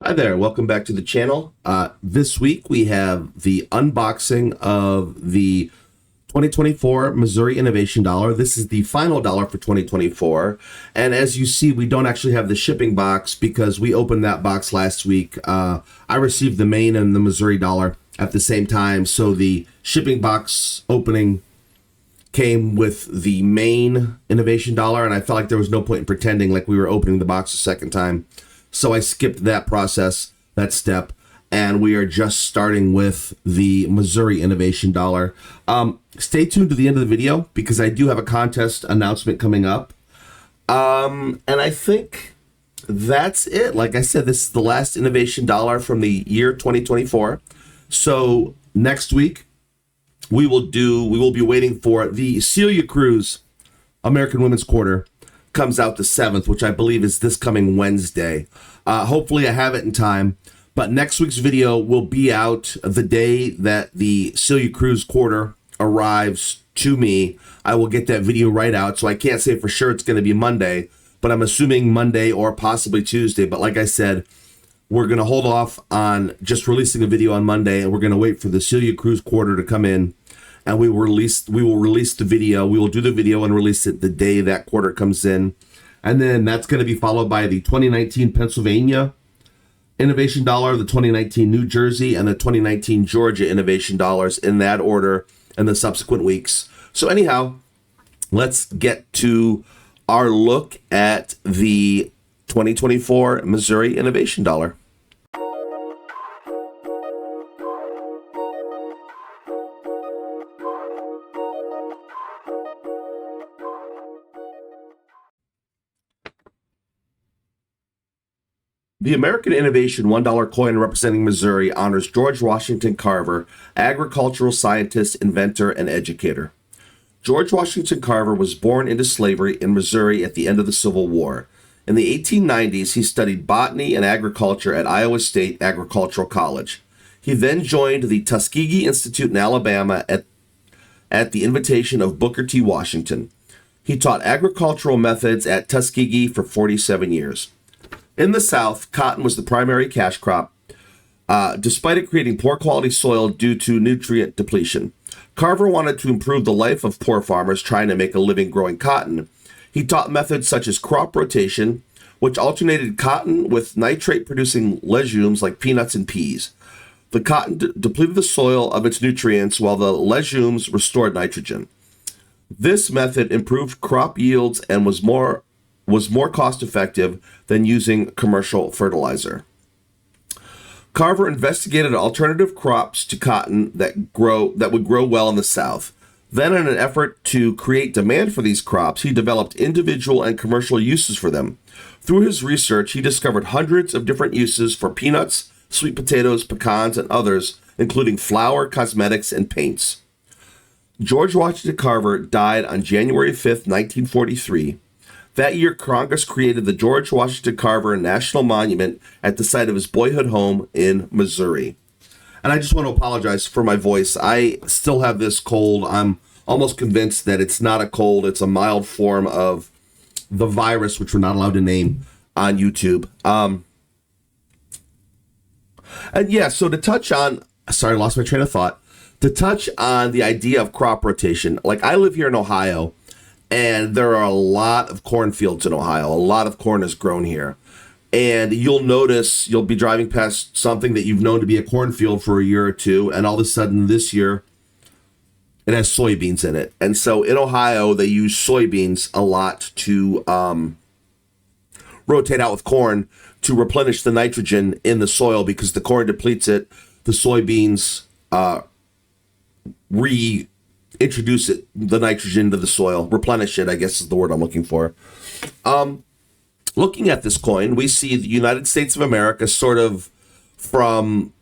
Hi there, welcome back to the channel. This week we have the unboxing of the 2024 Missouri Innovation Dollar. This is the final dollar for 2024. And as you see, we don't actually have the shipping box because we opened that box last week. I received the Maine and the Missouri dollar at the same time. So the shipping box opening came with the Maine Innovation Dollar, and I felt like there was no point in pretending like we were opening the box a second time. So I skipped that process, that step, and we are just starting with the Missouri Innovation Dollar. Stay tuned to the end of the video because I do have a contest announcement coming up. And I think that's it. Like I said, this is the last Innovation Dollar from the year 2024. So next week, we will be waiting for the Celia Cruz American Women's Quarter. Comes out the 7th, which I believe is this coming Wednesday. Hopefully I have it in time, but next week's video will be out the day that the Celia Cruz quarter arrives to me. I will get that video right out, so I can't say for sure it's going to be Monday, but I'm assuming Monday or possibly Tuesday. But like I said, we're going to hold off on just releasing a video on Monday, and we're going to wait for the Celia Cruz quarter to come in. And we will release the video. We will do the video and release it the day that quarter comes in. And then that's going to be followed by the 2019 Pennsylvania Innovation Dollar, the 2019 New Jersey, and the 2019 Georgia Innovation Dollars in that order in the subsequent weeks. So anyhow, let's get to our look at the 2024 Missouri Innovation Dollar. The American Innovation $1 coin representing Missouri honors George Washington Carver, agricultural scientist, inventor, and educator. George Washington Carver was born into slavery in Missouri at the end of the Civil War. In the 1890s, he studied botany and agriculture at Iowa State Agricultural College. He then joined the Tuskegee Institute in Alabama at the invitation of Booker T. Washington. He taught agricultural methods at Tuskegee for 47 years. In the South, cotton was the primary cash crop, despite it creating poor quality soil due to nutrient depletion. Carver wanted to improve the life of poor farmers trying to make a living growing cotton. He taught methods such as crop rotation, which alternated cotton with nitrate-producing legumes like peanuts and peas. The cotton depleted the soil of its nutrients while the legumes restored nitrogen. This method improved crop yields and was more cost-effective than using commercial fertilizer. Carver investigated alternative crops to cotton that would grow well in the South. Then, in an effort to create demand for these crops, he developed individual and commercial uses for them. Through his research, he discovered hundreds of different uses for peanuts, sweet potatoes, pecans, and others, including flour, cosmetics, and paints. George Washington Carver died on January 5th, 1943. That year, Congress created the George Washington Carver National Monument at the site of his boyhood home in Missouri. And I just want to apologize for my voice. I still have this cold. I'm almost convinced that it's not a cold. It's a mild form of the virus, which we're not allowed to name on YouTube. And yeah, so to touch on, sorry, I lost my train of thought. To touch on the idea of crop rotation, like I live here in Ohio, and there are a lot of cornfields in Ohio. A lot of corn is grown here. And you'll notice, you'll be driving past something that you've known to be a cornfield for a year or two, and all of a sudden this year, it has soybeans in it. And so in Ohio, they use soybeans a lot to rotate out with corn to replenish the nitrogen in the soil because the corn depletes it. The soybeans reintroduce the nitrogen into the soil, replenish it, I guess is the word I'm looking for. Looking at this coin, we see the United States of America sort of from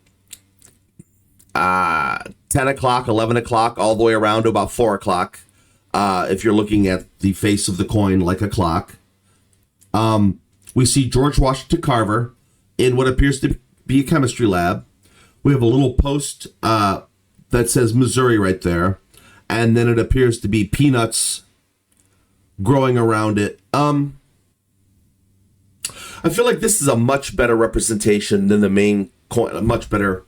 10 o'clock, 11 o'clock, all the way around to about 4 o'clock, if you're looking at the face of the coin like a clock. We see George Washington Carver in what appears to be a chemistry lab. We have a little post that says Missouri right there. And then it appears to be peanuts growing around it. I feel like this is a much better representation than the main coin, a much better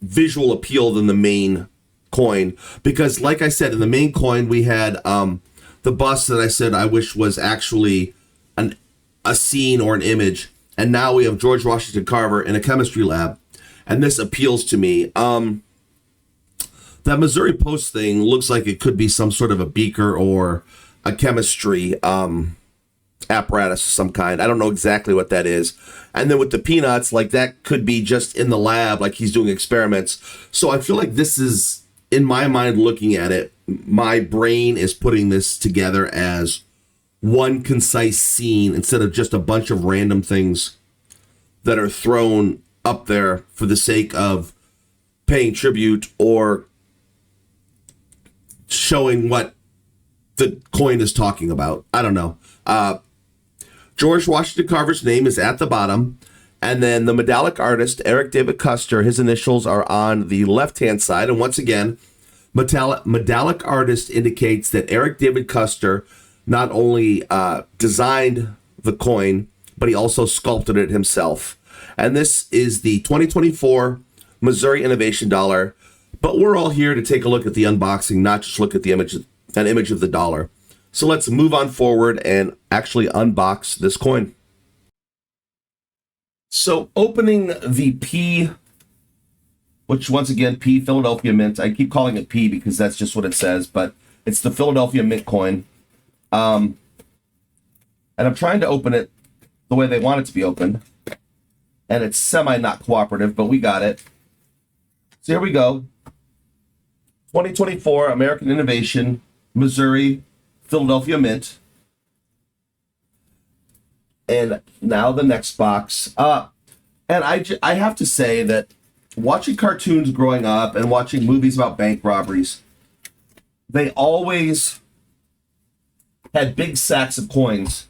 visual appeal than the main coin, because like I said, in the main coin we had the bust that I said I wish was actually a scene or an image, and now we have George Washington Carver in a chemistry lab, and this appeals to me. That Missouri Post thing looks like it could be some sort of a beaker or a chemistry apparatus of some kind. I don't know exactly what that is. And then with the peanuts, like that could be just in the lab, like he's doing experiments. So I feel like this is, in my mind, looking at it, my brain is putting this together as one concise scene instead of just a bunch of random things that are thrown up there for the sake of paying tribute or showing what the coin is talking about. I don't know. George Washington Carver's name is at the bottom, and then the medallic artist, Eric David Custer, his initials are on the left-hand side. And once again, medallic artist indicates that Eric David Custer not only designed the coin, but he also sculpted it himself. And this is the 2024 Missouri Innovation Dollar. But we're all here to take a look at the unboxing, not just look at the image, an image of the dollar. So let's move on forward and actually unbox this coin. So opening the P, which once again, P, Philadelphia Mint. I keep calling it P because that's just what it says, but it's the Philadelphia Mint coin. And I'm trying to open it the way they want it to be opened. And it's semi not cooperative, but we got it. So here we go. 2024 American Innovation, Missouri, Philadelphia Mint. And now the next box. And I have to say that watching cartoons growing up and watching movies about bank robberies, they always had big sacks of coins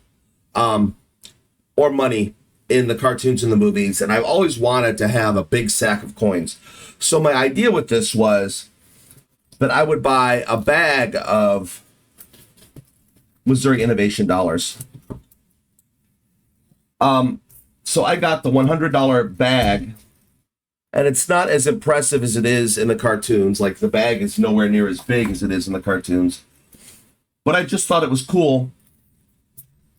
or money in the cartoons and the movies. And I've always wanted to have a big sack of coins. So my idea with this was that I would buy a bag of Missouri Innovation dollars. So I got the $100 bag, and it's not as impressive as it is in the cartoons. Like the bag is nowhere near as big as it is in the cartoons. But I just thought it was cool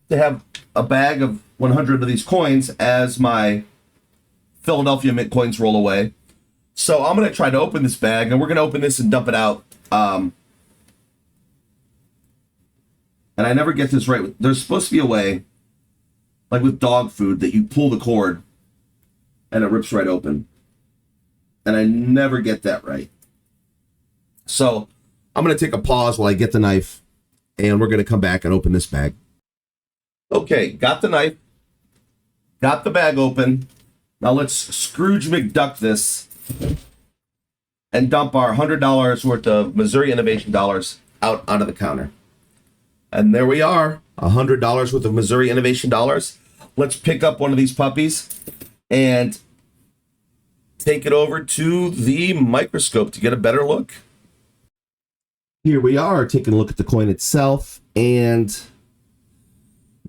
to have a bag of 100 of these coins as my Philadelphia Mint coins roll away. So I'm going to try to open this bag, and we're going to open this and dump it out. And I never get this right. There's supposed to be a way, like with dog food, that you pull the cord and it rips right open. And I never get that right. So I'm going to take a pause while I get the knife, and we're going to come back and open this bag. Okay, got the knife, got the bag open. Now let's Scrooge McDuck this and dump our $100 worth of Missouri Innovation dollars out onto the counter. And there we are, $100 worth of Missouri Innovation dollars. Let's pick up one of these puppies and take it over to the microscope to get a better look. Here we are, taking a look at the coin itself. And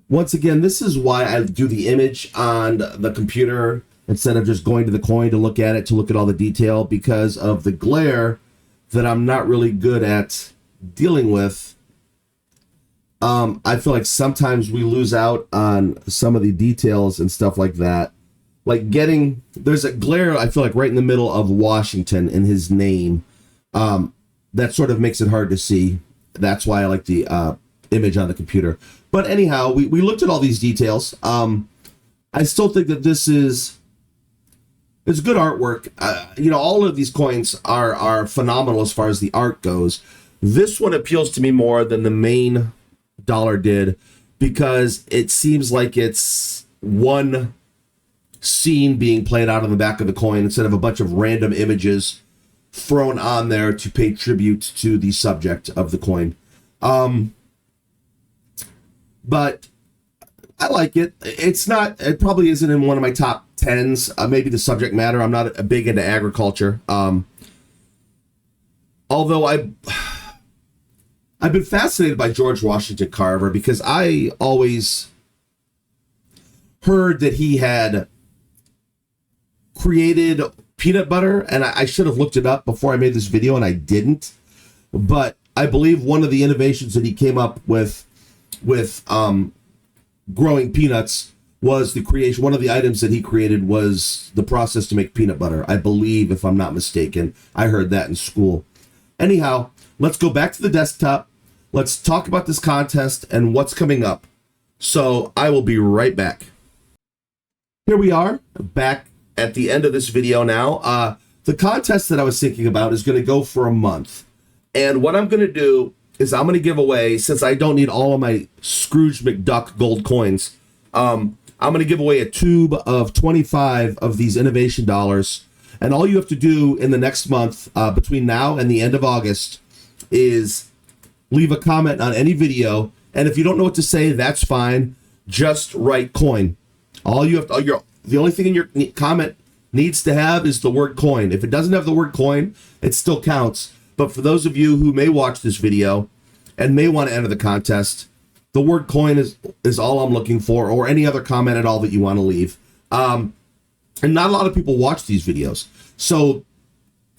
once again, this is why I do the image on the computer instead of just going to the coin to look at it, to look at all the detail, because of the glare that I'm not really good at dealing with. I feel like sometimes we lose out on some of the details and stuff like that. Like there's a glare, I feel like, right in the middle of Washington in his name. That sort of makes it hard to see. That's why I like the image on the computer. But anyhow, we looked at all these details. I still think that it's good artwork. All of these coins are phenomenal as far as the art goes. This one appeals to me more than the main dollar did, because it seems like it's one scene being played out on the back of the coin instead of a bunch of random images thrown on there to pay tribute to the subject of the coin. But I like it. It probably isn't in one of my top 10s. Maybe the subject matter. I'm not big into agriculture. Although I've been fascinated by George Washington Carver because I always heard that he had created peanut butter, and I should have looked it up before I made this video, and I didn't. But I believe one of the innovations that he came up with growing peanuts was the creation. One of the items that he created was the process to make peanut butter. I believe, if I'm not mistaken, I heard that in school. Anyhow, let's go back to the desktop. Let's talk about this contest and what's coming up. So I will be right back. Here we are, back at the end of this video now. The contest that I was thinking about is going to go for a month. And what I'm going to do is I'm going to give away, since I don't need all of my Scrooge McDuck gold coins, I'm going to give away a tube of 25 of these innovation dollars. And all you have to do in the next month, between now and the end of August, is leave a comment on any video. And if you don't know what to say, that's fine. Just write coin. All you have to, the only thing in your comment needs to have is the word coin. If it doesn't have the word coin, it still counts. But for those of you who may watch this video and may want to enter the contest, the word coin is all I'm looking for, or any other comment at all that you want to leave. And not a lot of people watch these videos. So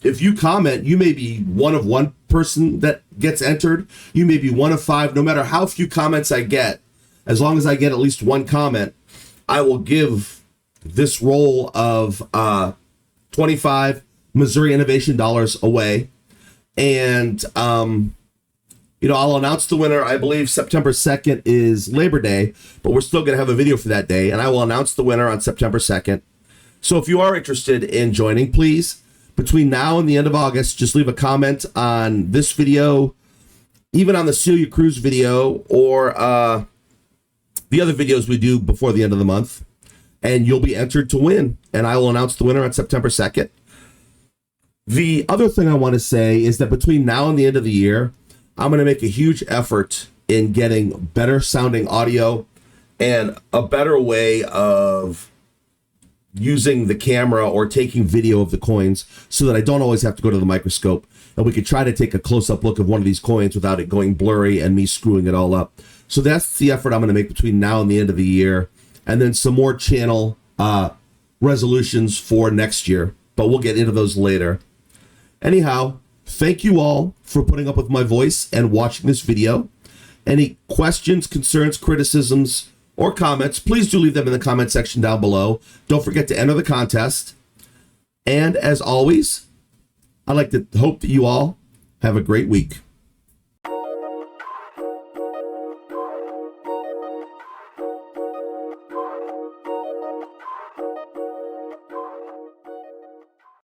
if you comment, you may be one of one person that gets entered. You may be one of 5. No matter how few comments I get, as long as I get at least one comment, I will give this roll of 25 Missouri Innovation dollars away. And, I'll announce the winner. I believe September 2nd is Labor Day, but we're still going to have a video for that day. And I will announce the winner on September 2nd. So if you are interested in joining, please, between now and the end of August, just leave a comment on this video, even on the Celia Cruz video, or the other videos we do before the end of the month, and you'll be entered to win. And I will announce the winner on September 2nd. The other thing I want to say is that between now and the end of the year, I'm going to make a huge effort in getting better sounding audio and a better way of using the camera or taking video of the coins, so that I don't always have to go to the microscope, and we could try to take a close-up look of one of these coins without it going blurry and me screwing it all up. So that's the effort I'm going to make between now and the end of the year, and then some more channel resolutions for next year, but we'll get into those later. Anyhow, thank you all for putting up with my voice and watching this video. Any questions, concerns, criticisms, or comments, please do leave them in the comment section down below. Don't forget to enter the contest. And as always, I'd like to hope that you all have a great week.